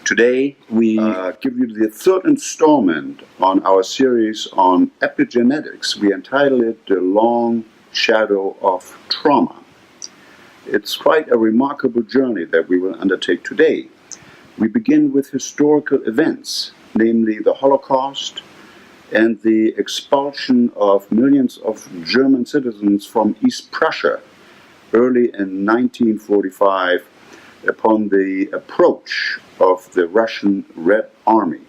Today, we give you the third installment on our series on epigenetics. We entitled it The Long Shadow of Trauma. It's quite a remarkable journey that we will undertake today. We begin with historical events, namely the Holocaust and the expulsion of millions of German citizens from East Prussia early in 1945 upon the approach of the Russian Red Army.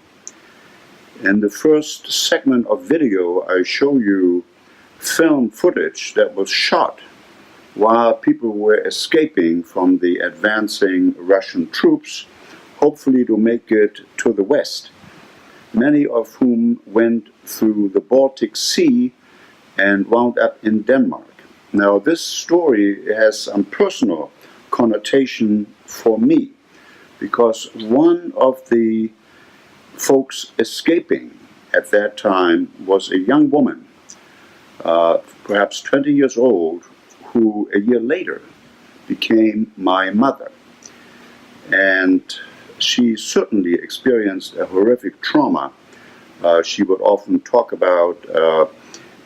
In the first segment of video, I show you film footage that was shot while people were escaping from the advancing Russian troops, hopefully to make it to the west, many of whom went through the Baltic Sea and wound up in Denmark. Now, this story has some personal connotation for me, because one of the folks escaping at that time was a young woman, perhaps 20 years old, who a year later became my mother. And she certainly experienced a horrific trauma. She would often talk about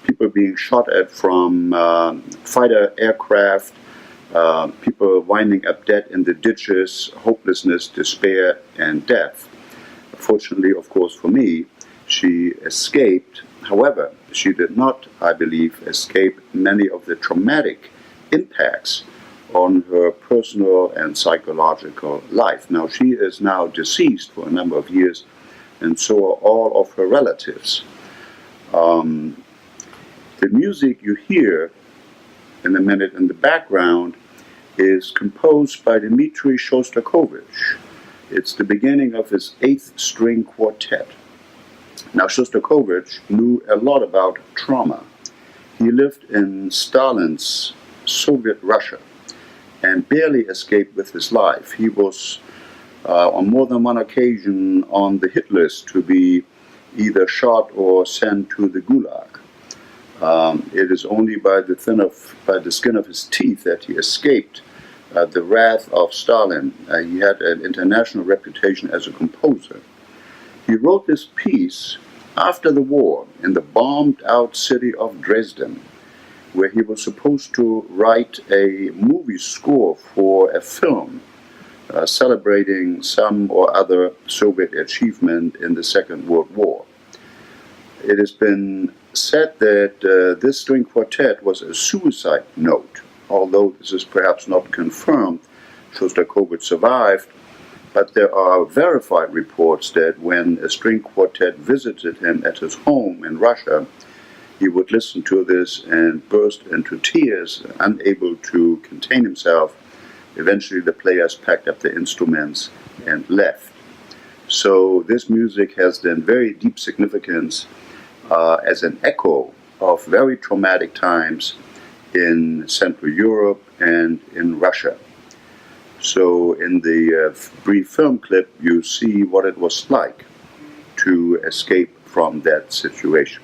people being shot at from fighter aircraft, people winding up dead in the ditches, hopelessness, despair, and death. Fortunately, of course, for me, she escaped. However, she did not, I believe, escape many of the traumatic impacts on her personal and psychological life. Now, she is now deceased for a number of years, and so are all of her relatives. The music you hear in a minute in the background is composed by Dmitri Shostakovich. It's the beginning of his 8th string quartet. Now, Shostakovich knew a lot about trauma. He lived in Stalin's Soviet Russia and barely escaped with his life. He was on more than one occasion on the hit list to be either shot or sent to the Gulag. It is only by the skin of his teeth that he escaped the wrath of Stalin. He had an international reputation as a composer. He wrote this piece after the war in the bombed-out city of Dresden, where he was supposed to write a movie score for a film celebrating some or other Soviet achievement in the Second World War. It has been said that this string quartet was a suicide note, although this is perhaps not confirmed. Shostakovich survived, but there are verified reports that when a string quartet visited him at his home in Russia, he would listen to this and burst into tears, unable to contain himself. Eventually, the players packed up the instruments and left. So this music has then very deep significance as an echo of very traumatic times in Central Europe and in Russia. So in the brief film clip, you see what it was like to escape from that situation.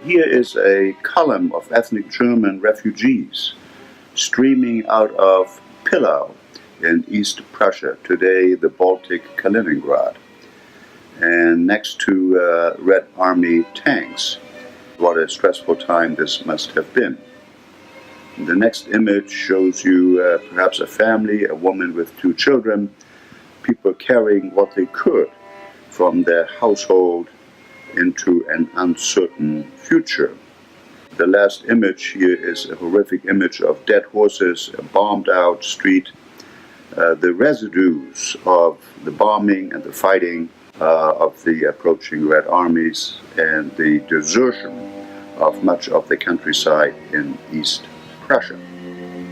Here is a column of ethnic German refugees streaming out of Pillau in East Prussia, today the Baltic Kaliningrad, and next to Red Army tanks. What a stressful time this must have been. The next image shows you perhaps a family, a woman with 2 children, people carrying what they could from their household into an uncertain future. The last image here is a horrific image of dead horses, a bombed out street, the residues of the bombing and the fighting of the approaching Red Armies, and the desertion of much of the countryside in East Prussia.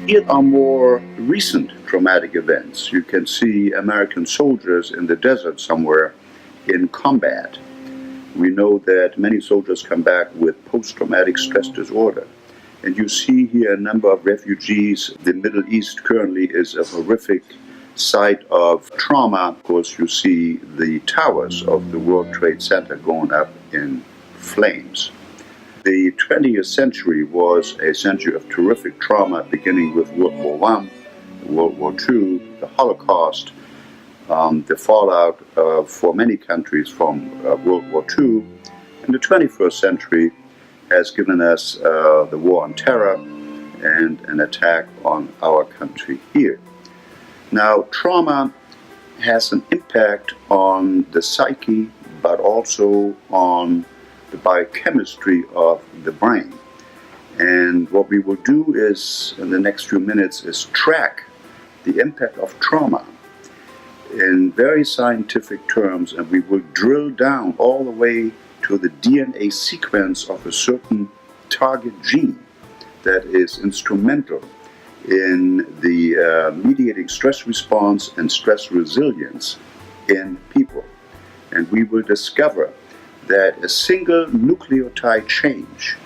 Here are more recent traumatic events. You can see American soldiers in the desert somewhere in combat. We know that many soldiers come back with post-traumatic stress disorder. And you see here a number of refugees. The Middle East currently is a horrific site of trauma. Of course, you see the towers of the World Trade Center going up in flames. The 20th century was a century of terrific trauma, beginning with World War I, World War II, the Holocaust, the fallout for many countries from World War II. And the 21st century has given us the war on terror and an attack on our country here. Now, trauma has an impact on the psyche, but also on the biochemistry of the brain. And what we will do is, in the next few minutes, is track the impact of trauma in very scientific terms, and we will drill down all the way to the DNA sequence of a certain target gene that is instrumental in the mediating stress response and stress resilience in people. And we will discover that a single nucleotide change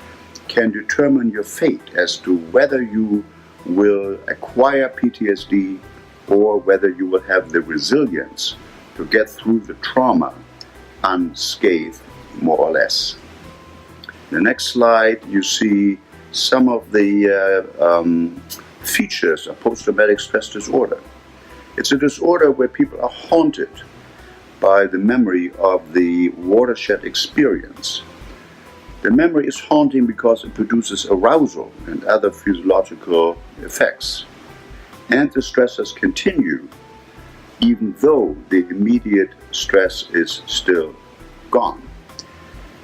can determine your fate as to whether you will acquire PTSD or whether you will have the resilience to get through the trauma unscathed, more or less. The next slide, you see some of the features of post-traumatic stress disorder. It's a disorder where people are haunted by the memory of the watershed experience. The memory is haunting because it produces arousal and other physiological effects. And the stressors continue even though the immediate stress is still gone.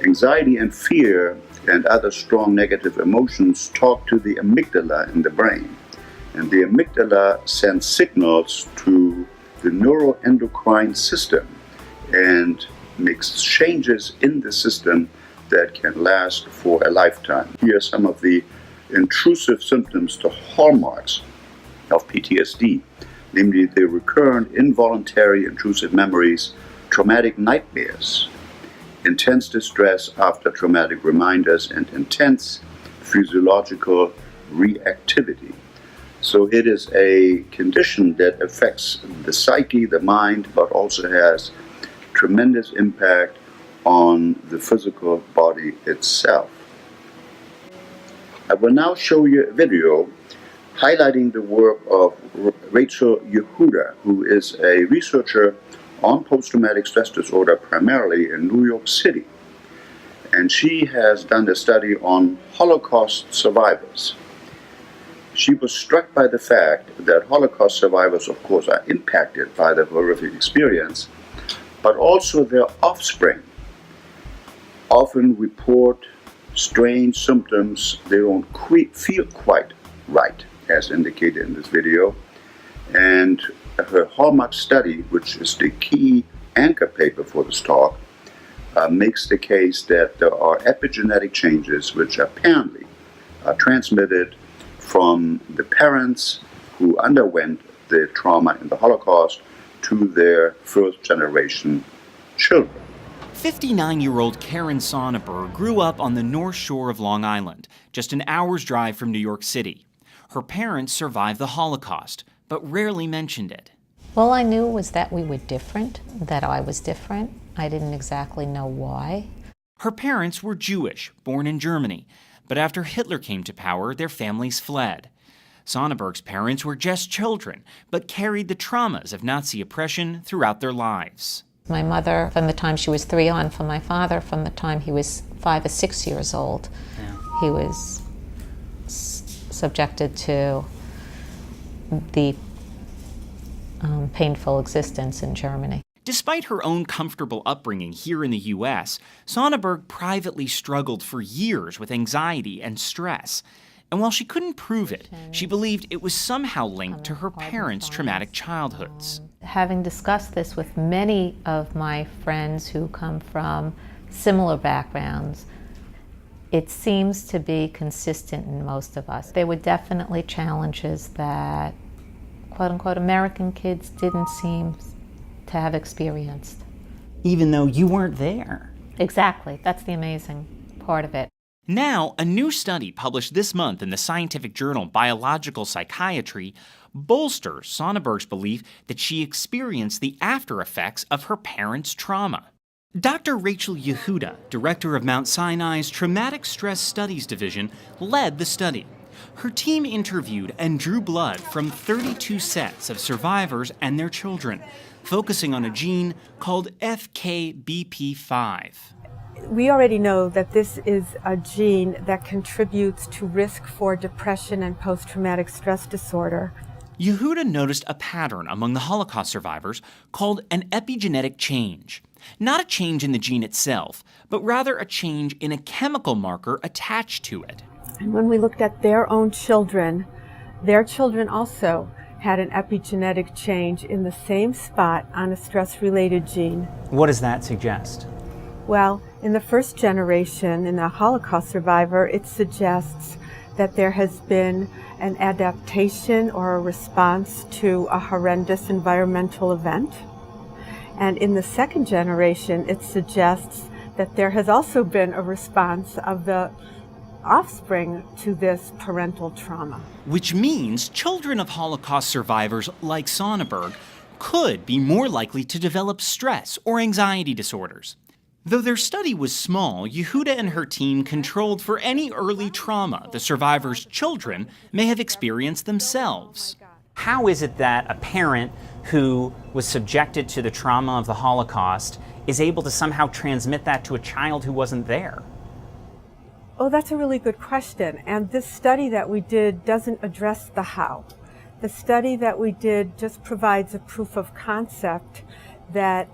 Anxiety and fear and other strong negative emotions talk to the amygdala in the brain. And the amygdala sends signals to the neuroendocrine system and makes changes in the system that can last for a lifetime. Here are some of the intrusive symptoms, the hallmarks of PTSD, namely the recurrent involuntary intrusive memories, traumatic nightmares, intense distress after traumatic reminders, and intense physiological reactivity. So it is a condition that affects the psyche, the mind, but also has tremendous impact on the physical body itself. I will now show you a video highlighting the work of Rachel Yehuda, who is a researcher on post-traumatic stress disorder primarily in New York City. And she has done a study on Holocaust survivors. She was struck by the fact that Holocaust survivors, of course, are impacted by the horrific experience, but also their offspring often report strange symptoms. They don't feel quite right, as indicated in this video. And her hallmark study, which is the key anchor paper for this talk, makes the case that there are epigenetic changes which apparently are transmitted from the parents who underwent the trauma in the Holocaust to their first generation children. 59-year-old Karen Sonneberg grew up on the North Shore of Long Island, just an hour's drive from New York City. Her parents survived the Holocaust, but rarely mentioned it. All I knew was that we were different, that I was different. I didn't exactly know why. Her parents were Jewish, born in Germany, but after Hitler came to power, their families fled. Sonneberg's parents were just children, but carried the traumas of Nazi oppression throughout their lives. My mother, from the time she was 3 on, from my father, from the time he was 5 or 6 years old, he was subjected to the painful existence in Germany. Despite her own comfortable upbringing here in the U.S., Sonneberg privately struggled for years with anxiety and stress. And while she couldn't prove it, she believed it was somehow linked to her parents' traumatic childhoods. Having discussed this with many of my friends who come from similar backgrounds, it seems to be consistent in most of us. There were definitely challenges that, quote-unquote, American kids didn't seem to have experienced. Even though you weren't there. Exactly. That's the amazing part of it. Now, a new study published this month in the scientific journal Biological Psychiatry bolsters Sonneberg's belief that she experienced the after effects of her parents' trauma. Dr. Rachel Yehuda, director of Mount Sinai's Traumatic Stress Studies Division, led the study. Her team interviewed and drew blood from 32 sets of survivors and their children, focusing on a gene called FKBP5. We already know that this is a gene that contributes to risk for depression and post-traumatic stress disorder. Yehuda noticed a pattern among the Holocaust survivors called an epigenetic change. Not a change in the gene itself, but rather a change in a chemical marker attached to it. And when we looked at their own children, their children also had an epigenetic change in the same spot on a stress-related gene. What does that suggest? Well, in the first generation, in the Holocaust survivor, it suggests that there has been an adaptation or a response to a horrendous environmental event. And in the second generation, it suggests that there has also been a response of the offspring to this parental trauma. Which means children of Holocaust survivors like Sonneberg could be more likely to develop stress or anxiety disorders. Though their study was small, Yehuda and her team controlled for any early trauma the survivors' children may have experienced themselves. How is it that a parent who was subjected to the trauma of the Holocaust is able to somehow transmit that to a child who wasn't there? Oh, that's a really good question. And this study that we did doesn't address the how. The study that we did just provides a proof of concept that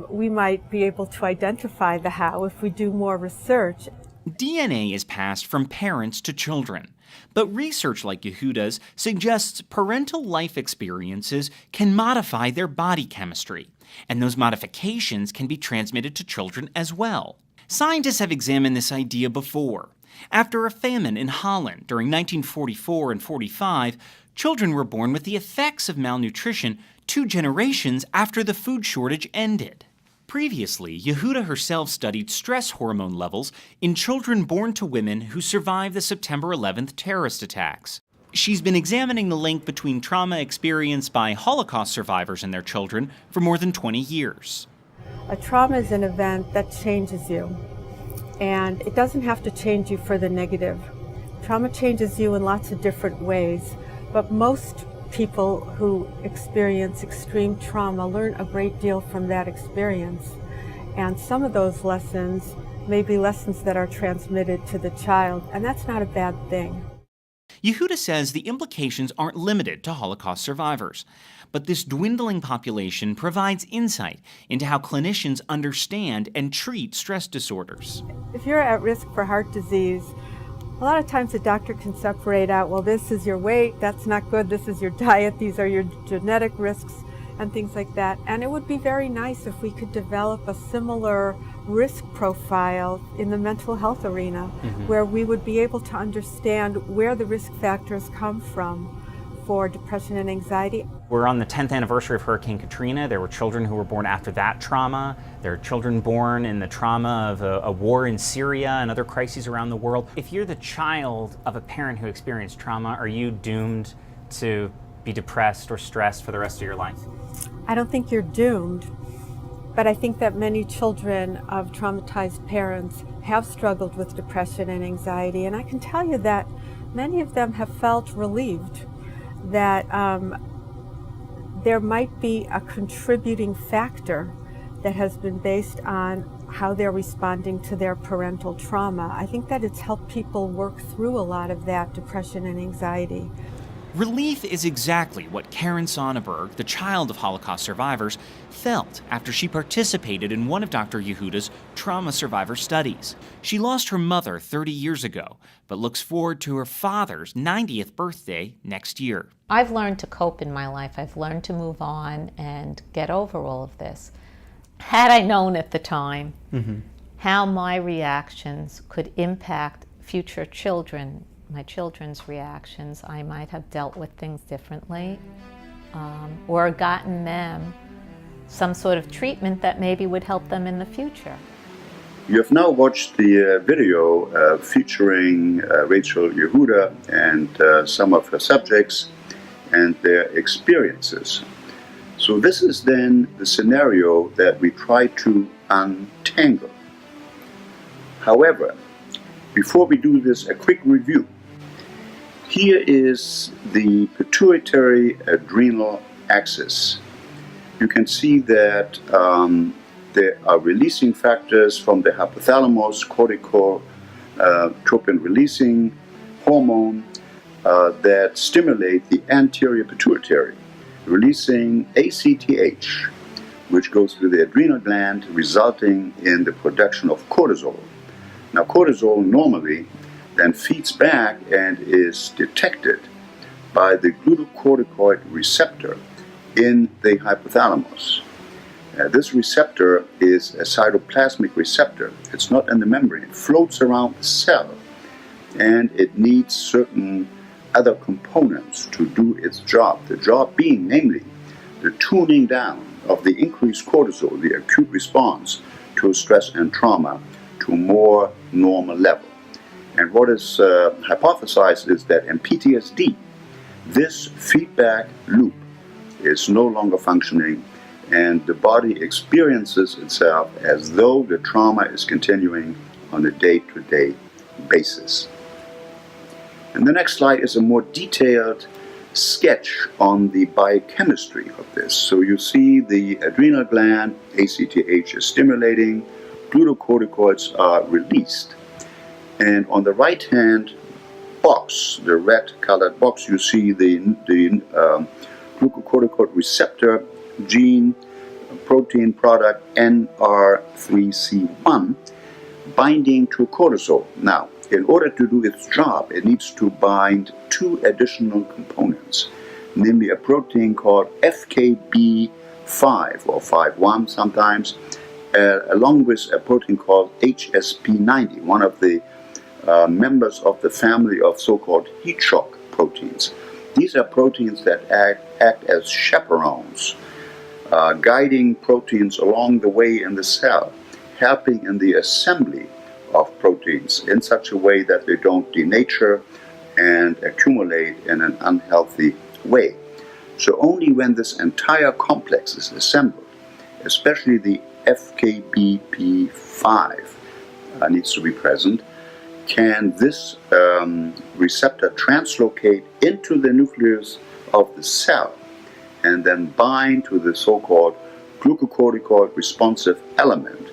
we might be able to identify the how if we do more research. DNA is passed from parents to children, but research like Yehuda's suggests parental life experiences can modify their body chemistry, and those modifications can be transmitted to children as well. Scientists have examined this idea before. After a famine in Holland during 1944 and 45, children were born with the effects of malnutrition 2 generations after the food shortage ended. Previously, Yehuda herself studied stress hormone levels in children born to women who survived the September 11th terrorist attacks. She's been examining the link between trauma experienced by Holocaust survivors and their children for more than 20 years. A trauma is an event that changes you, and it doesn't have to change you for the negative. Trauma changes you in lots of different ways, but most people who experience extreme trauma learn a great deal from that experience. And some of those lessons may be lessons that are transmitted to the child, and that's not a bad thing. Yehuda says the implications aren't limited to Holocaust survivors, but this dwindling population provides insight into how clinicians understand and treat stress disorders. If you're at risk for heart disease, a lot of times the doctor can separate out, well, this is your weight, that's not good, this is your diet, these are your genetic risks, and things like that. And it would be very nice if we could develop a similar risk profile in the mental health arena, where we would be able to understand where the risk factors come from for depression and anxiety. We're on the 10th anniversary of Hurricane Katrina. There were children who were born after that trauma. There are children born in the trauma of a war in Syria and other crises around the world. If you're the child of a parent who experienced trauma, are you doomed to be depressed or stressed for the rest of your life? I don't think you're doomed. But I think that many children of traumatized parents have struggled with depression and anxiety, and I can tell you that many of them have felt relieved that there might be a contributing factor that has been based on how they're responding to their parental trauma. I think that it's helped people work through a lot of that depression and anxiety. Relief is exactly what Karen Sonnenberg, the child of Holocaust survivors, felt after she participated in one of Dr. Yehuda's trauma survivor studies. She lost her mother 30 years ago, but looks forward to her father's 90th birthday next year. I've learned to cope in my life. I've learned to move on and get over all of this. Had I known at the time how my reactions could impact future children, my children's reactions, I might have dealt with things differently, or gotten them some sort of treatment that maybe would help them in the future. You have now watched the video featuring Rachel Yehuda and some of her subjects and their experiences. So this is then the scenario that we try to untangle. However, before we do this, a quick review. Here is the pituitary adrenal axis. You can see that there are releasing factors from the hypothalamus, corticotropin releasing hormone that stimulate the anterior pituitary, releasing ACTH, which goes to the adrenal gland, resulting in the production of cortisol. Now, cortisol normally then feeds back and is detected by the glucocorticoid receptor in the hypothalamus. This receptor is a cytoplasmic receptor. It's not in the membrane. It floats around the cell, and it needs certain other components to do its job. The job being, namely, the tuning down of the increased cortisol, the acute response to stress and trauma, to a more normal level. And what is hypothesized is that in PTSD, this feedback loop is no longer functioning, and the body experiences itself as though the trauma is continuing on a day-to-day basis. And the next slide is a more detailed sketch on the biochemistry of this. So you see the adrenal gland, ACTH is stimulating, glucocorticoids are released. And on the right-hand box, the red-colored box, you see the glucocorticoid receptor gene protein product NR3C1 binding to cortisol. Now, in order to do its job, it needs to bind two additional components, namely a protein called FKB5 or 5-1 sometimes, along with a protein called HSP90, one of the members of the family of so-called heat shock proteins. These are proteins that act as chaperones, guiding proteins along the way in the cell, helping in the assembly of proteins in such a way that they don't denature and accumulate in an unhealthy way. So only when this entire complex is assembled, especially the FKBP5 needs to be present, can this receptor translocate into the nucleus of the cell and then bind to the so-called glucocorticoid responsive element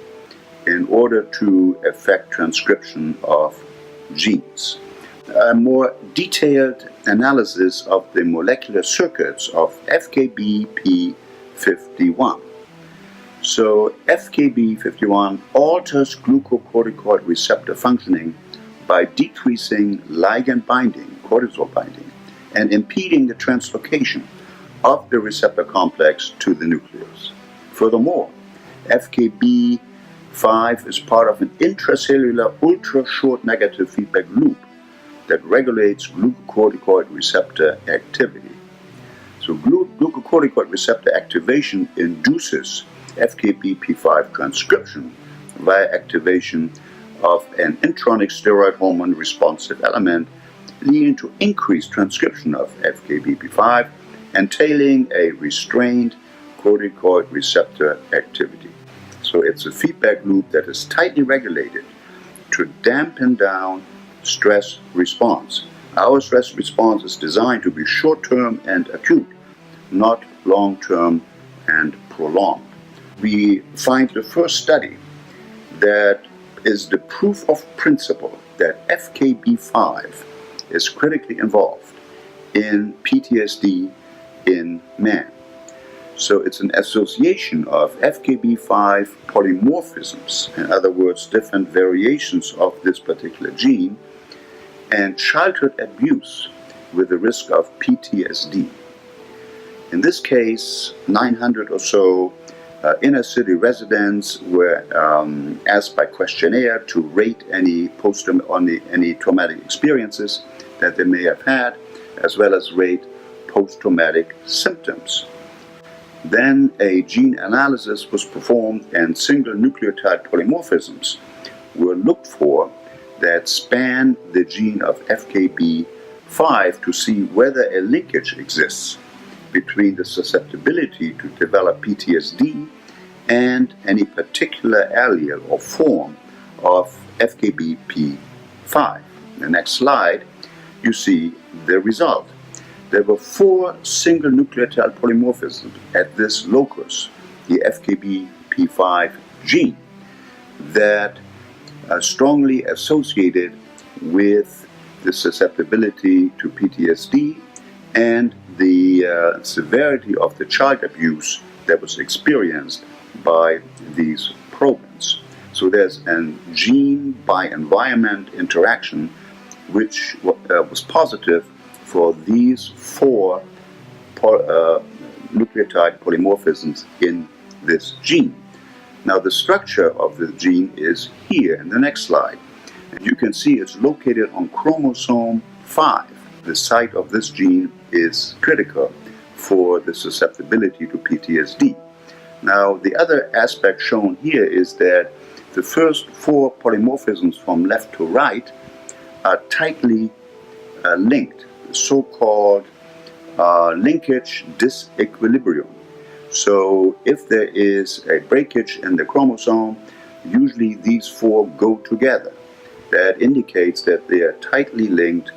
in order to effect transcription of genes. A more detailed analysis of the molecular circuits of FKBP51. So FKB51 alters glucocorticoid receptor functioning by decreasing ligand binding, cortisol binding, and impeding the translocation of the receptor complex to the nucleus. Furthermore, FKB5 is part of an intracellular ultra-short negative feedback loop that regulates glucocorticoid receptor activity. So glucocorticoid receptor activation induces FKBP5 transcription via activation of an intronic steroid hormone responsive element, leading to increased transcription of FKBP5, entailing a restrained corticoid receptor activity. So it's a feedback loop that is tightly regulated to dampen down stress response. Our stress response is designed to be short-term and acute, not long-term and prolonged. We find the first study that is the proof of principle that FKB5 is critically involved in PTSD in man. So it's an association of FKB5 polymorphisms, in other words, different variations of this particular gene, and childhood abuse with the risk of PTSD. In this case, 900 or so inner city residents were asked by questionnaire to rate any traumatic experiences that they may have had, as well as rate post-traumatic symptoms. Then a gene analysis was performed and single nucleotide polymorphisms were looked for that span the gene of FKB5 to see whether a linkage exists between the susceptibility to develop PTSD and any particular allele or form of FKBP5. In the next slide, you see the result. There were 4 single nucleotide polymorphisms at this locus, the FKBP5 gene, that are strongly associated with the susceptibility to PTSD and the severity of the child abuse that was experienced by these programs. So there's a gene by environment interaction which was positive for these 4 nucleotide polymorphisms in this gene. Now the structure of the gene is here in the next slide. And you can see it's located on chromosome 5. The site of this gene is critical for the susceptibility to PTSD. Now the other aspect shown here is that the first 4 polymorphisms from left to right are tightly linked, so-called linkage disequilibrium. So if there is a breakage in the chromosome, usually these 4 go together. That indicates that they are tightly linked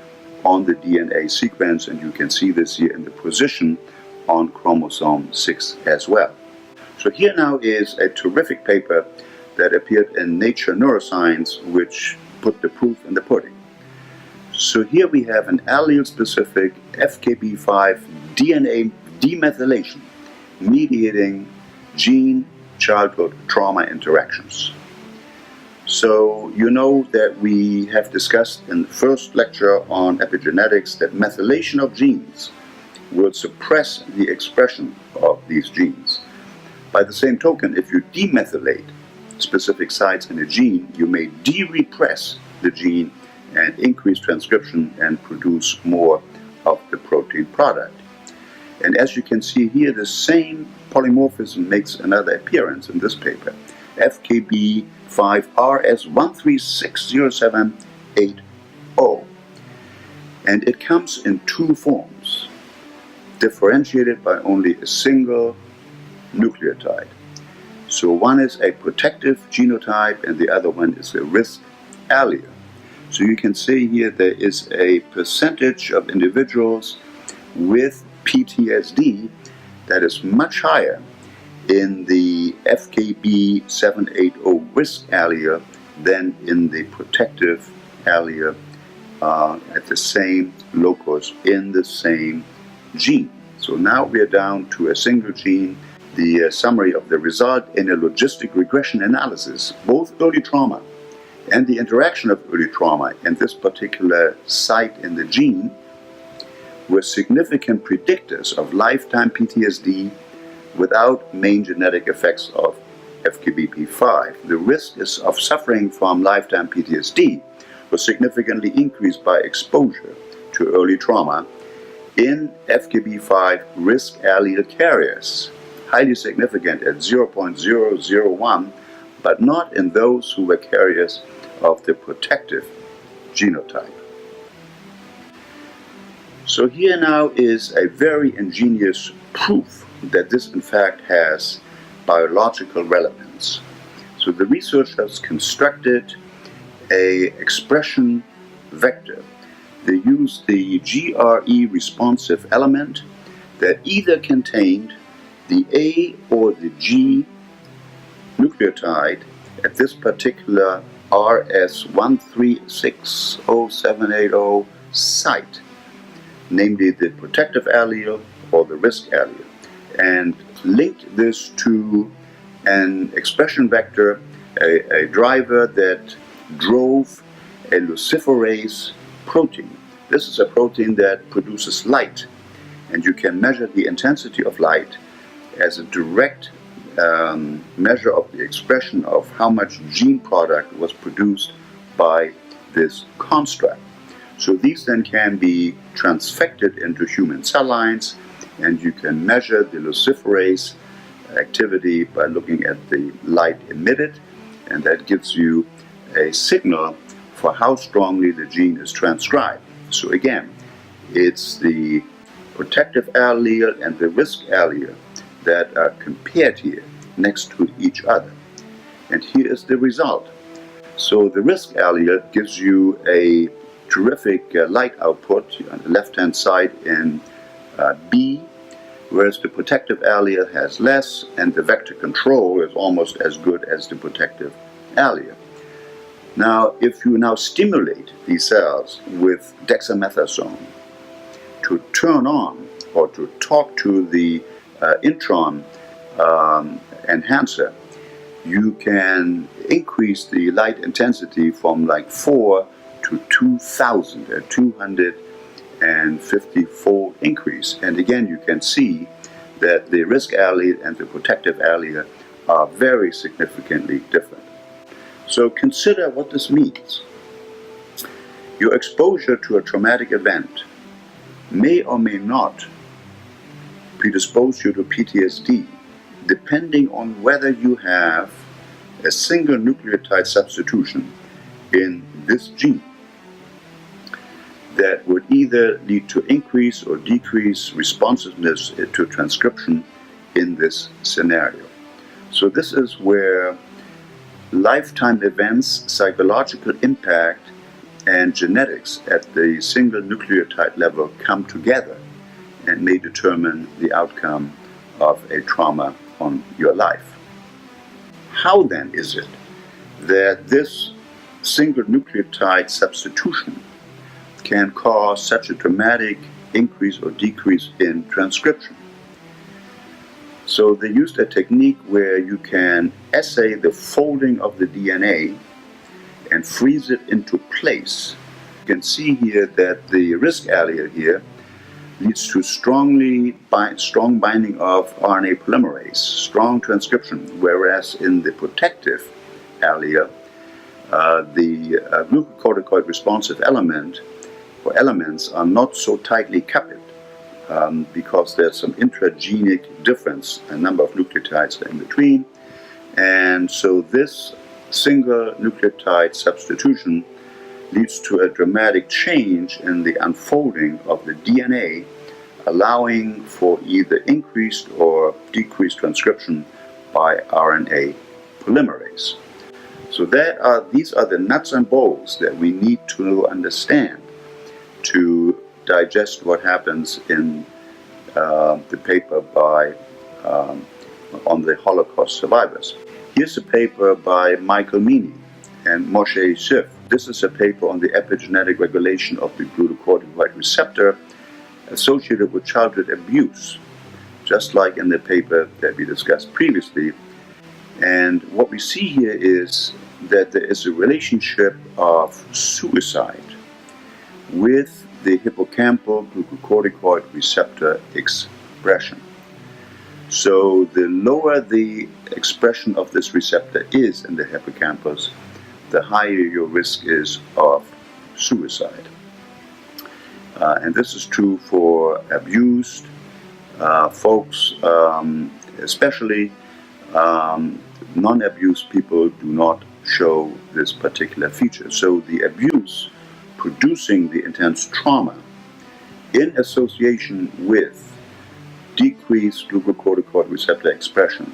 on the DNA sequence, and you can see this here in the position on chromosome 6 as well. So here now is a terrific paper that appeared in Nature Neuroscience, which put the proof in the pudding. So here we have an allele-specific FKB5 DNA demethylation mediating gene-childhood trauma interactions. So you know that we have discussed in the first lecture on epigenetics that methylation of genes will suppress the expression of these genes. By the same token, if you demethylate specific sites in a gene, you may de-repress the gene and increase transcription and produce more of the protein product. And as you can see here, the same polymorphism makes another appearance in this paper, FKB5RS136078O. And it comes in 2 forms, differentiated by only a single nucleotide. So one is a protective genotype and the other one is a risk allele. So you can see here there is a percentage of individuals with PTSD that is much higher in the FKB780 risk allele than in the protective allele at the same locus in the same gene. So now we are down to a single gene. The summary of the result in a logistic regression analysis, both early trauma and the interaction of early trauma and this particular site in the gene were significant predictors of lifetime PTSD without main genetic effects of FKBP5. The risk of suffering from lifetime PTSD was significantly increased by exposure to early trauma in FKB5 risk allele carriers, highly significant at 0.001, but not in those who were carriers of the protective genotype. So here now is a very ingenious proof that this in fact has biological relevance. So the researchers constructed a expression vector. They used the GRE responsive element that either contained the A or the G nucleotide at this particular RS1360780 site, namely the protective allele or the risk allele, and linked this to an expression vector, a driver that drove a luciferase protein. This is a protein that produces light, and you can measure the intensity of light as a direct measure of the expression of how much gene product was produced by this construct. So these then can be transfected into human cell lines, and you can measure the luciferase activity by looking at the light emitted, and that gives you a signal for how strongly the gene is transcribed. So again, it's the protective allele and the risk allele that are compared here next to each other. And here is the result. So the risk allele gives you a terrific light output on the left-hand side in B, whereas the protective allele has less, and the vector control is almost as good as the protective allele. Now, if you now stimulate these cells with dexamethasone to turn on or to talk to the intron enhancer, you can increase the light intensity from like 4 to 2,000, a 250-fold increase. And again, you can see that the risk allele and the protective allele are very significantly different. So consider what this means. Your exposure to a traumatic event may or may not predispose you to PTSD, depending on whether you have a single nucleotide substitution in this gene that would either lead to increase or decrease responsiveness to transcription in this scenario. So this is where lifetime events, psychological impact, and genetics at the single nucleotide level come together and may determine the outcome of a trauma on your life. How then is it that this single nucleotide substitution can cause such a dramatic increase or decrease in transcription? So they used a technique where you can assay the folding of the DNA and freeze it into place. You can see here that the risk allele here leads to strong binding of RNA polymerase, strong transcription, whereas in the protective allele, the glucocorticoid responsive element or elements are not so tightly coupled because there's some intragenic difference, a number of nucleotides in between, and so this single nucleotide substitution leads to a dramatic change in the unfolding of the DNA, allowing for either increased or decreased transcription by RNA polymerase. So these are the nuts and bolts that we need to understand to digest what happens in the paper by on the Holocaust survivors. Here's a paper by Michael Meany and Moshe Sif. This is a paper on the epigenetic regulation of the glucocorticoid receptor associated with childhood abuse, just like in the paper that we discussed previously. And what we see here is that there is a relationship of suicide with the hippocampal glucocorticoid receptor expression. So the lower the expression of this receptor is in the hippocampus, the higher your risk is of suicide. And this is true for abused folks, especially non-abused people do not show this particular feature. So the abuse producing the intense trauma in association with decreased glucocorticoid receptor expression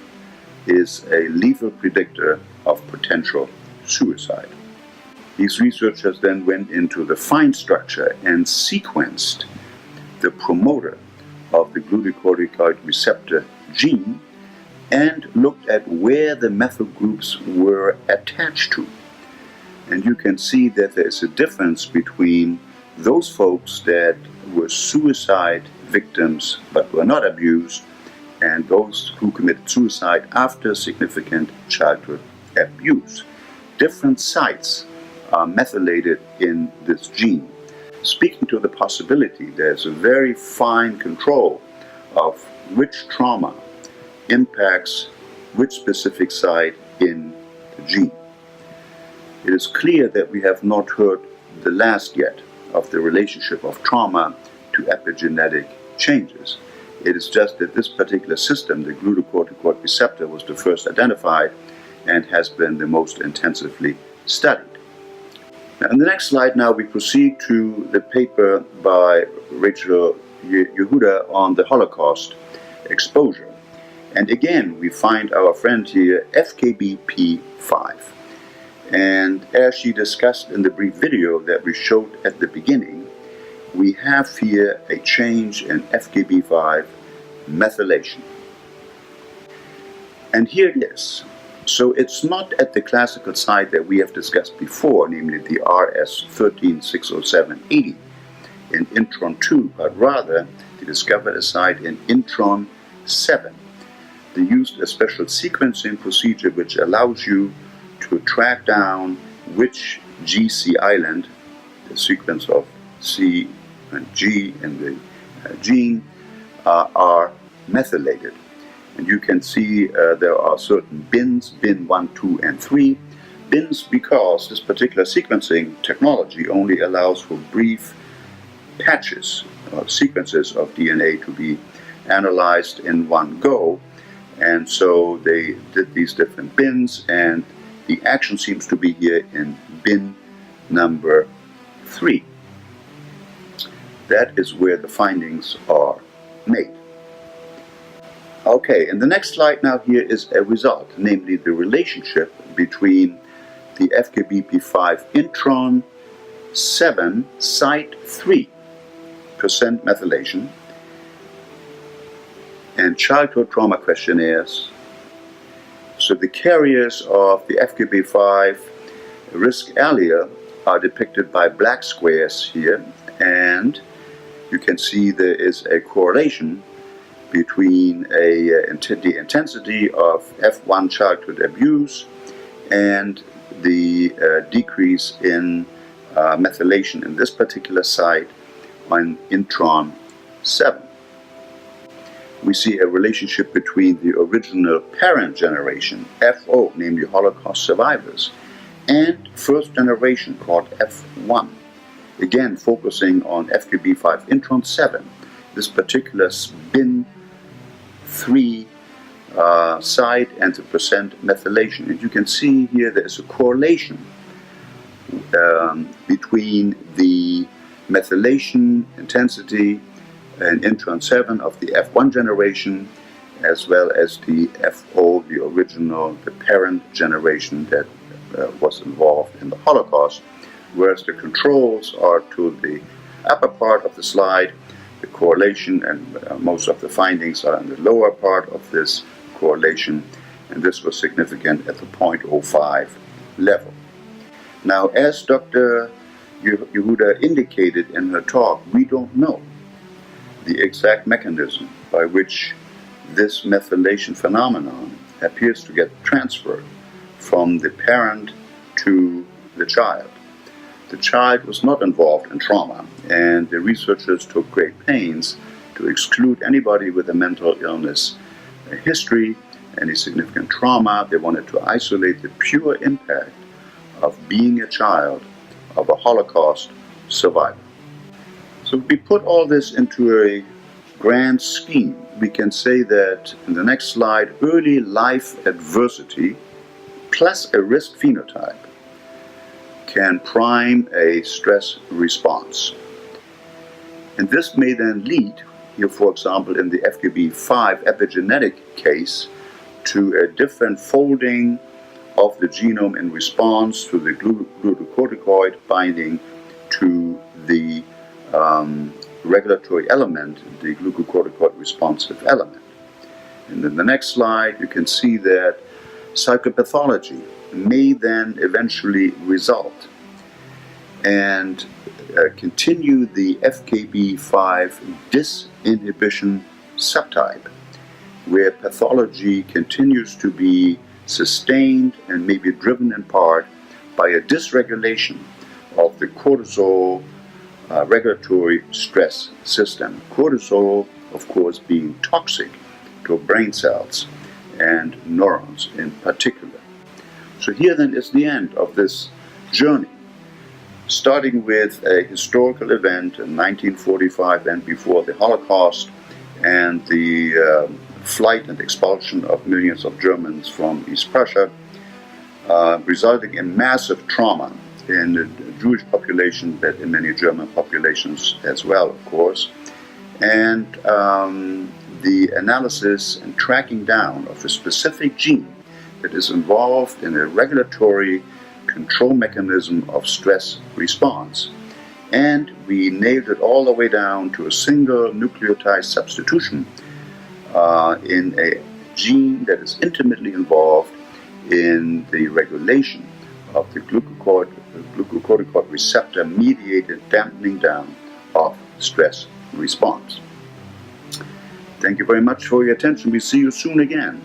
is a lethal predictor of potential suicide. These researchers then went into the fine structure and sequenced the promoter of the glucocorticoid receptor gene and looked at where the methyl groups were attached to. And you can see that there is a difference between those folks that were suicide victims but were not abused and those who committed suicide after significant childhood abuse. Different sites are methylated in this gene, speaking to the possibility there's a very fine control of which trauma impacts which specific site in the gene. It is clear that we have not heard the last yet of the relationship of trauma to epigenetic changes. It is just that this particular system, the glucocorticoid receptor, was the first identified and has been the most intensively studied. Now, in the next slide now we proceed to the paper by Rachel Yehuda on the Holocaust exposure. And again, we find our friend here, FKBP5. And as she discussed in the brief video that we showed at the beginning, we have here a change in FKB5 methylation. And here it is. So it's not at the classical site that we have discussed before, namely the RS1360780 in intron 2, but rather they discovered a site in intron 7. They used a special sequencing procedure which allows you to track down which GC island, the sequence of C and G in the gene, are methylated. And you can see there are certain bins, bin 1, 2, and 3. Bins because this particular sequencing technology only allows for brief patches or sequences of DNA to be analyzed in one go. And so they did these different bins, and the action seems to be here in bin number 3. That is where the findings are made. Okay, and the next slide now here is a result, namely the relationship between the FKBP5 intron 7 site 3% methylation and childhood trauma questionnaires. So the carriers of the FKB5 risk allele are depicted by black squares here, and you can see there is a correlation between the intensity of F1 childhood abuse and the decrease in methylation in this particular site on intron 7. We see a relationship between the original parent generation, FO, namely Holocaust survivors, and first generation called F1. Again, focusing on FKB5 intron 7, this particular bin 3 site and the percent methylation. And you can see here there is a correlation between the methylation intensity and intron 7 of the F1 generation, as well as the FO, the original, the parent generation that was involved in the Holocaust, whereas the controls are to the upper part of the slide. The correlation and most of the findings are in the lower part of this correlation, and this was significant at the 0.05 level. Now, as Dr. Yehuda indicated in her talk, we don't know the exact mechanism by which this methylation phenomenon appears to get transferred from the parent to the child. The child was not involved in trauma, and the researchers took great pains to exclude anybody with a mental illness history, any significant trauma. They wanted to isolate the pure impact of being a child of a Holocaust survivor. So if we put all this into a grand scheme, we can say that in the next slide, early life adversity plus a risk phenotype can prime a stress response. And this may then lead, here for example in the FKB5 epigenetic case, to a different folding of the genome in response to the glucocorticoid binding to the regulatory element, the glucocorticoid responsive element. And in the next slide, you can see that psychopathology may then eventually result and continue the FKB5 disinhibition subtype, where pathology continues to be sustained and may be driven in part by a dysregulation of the cortisol regulatory stress system. Cortisol, of course, being toxic to brain cells and neurons in particular. So here then is the end of this journey, starting with a historical event in 1945 and before, the Holocaust and the flight and expulsion of millions of Germans from East Prussia, resulting in massive trauma in the Jewish population, but in many German populations as well, of course, and the analysis and tracking down of a specific gene that is involved in a regulatory control mechanism of stress response. And we nailed it all the way down to a single nucleotide substitution in a gene that is intimately involved in the regulation of the glucocorticoid receptor mediated dampening down of stress response. Thank you very much for your attention. We see you soon again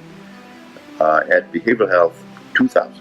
at Behavioral Health 2000.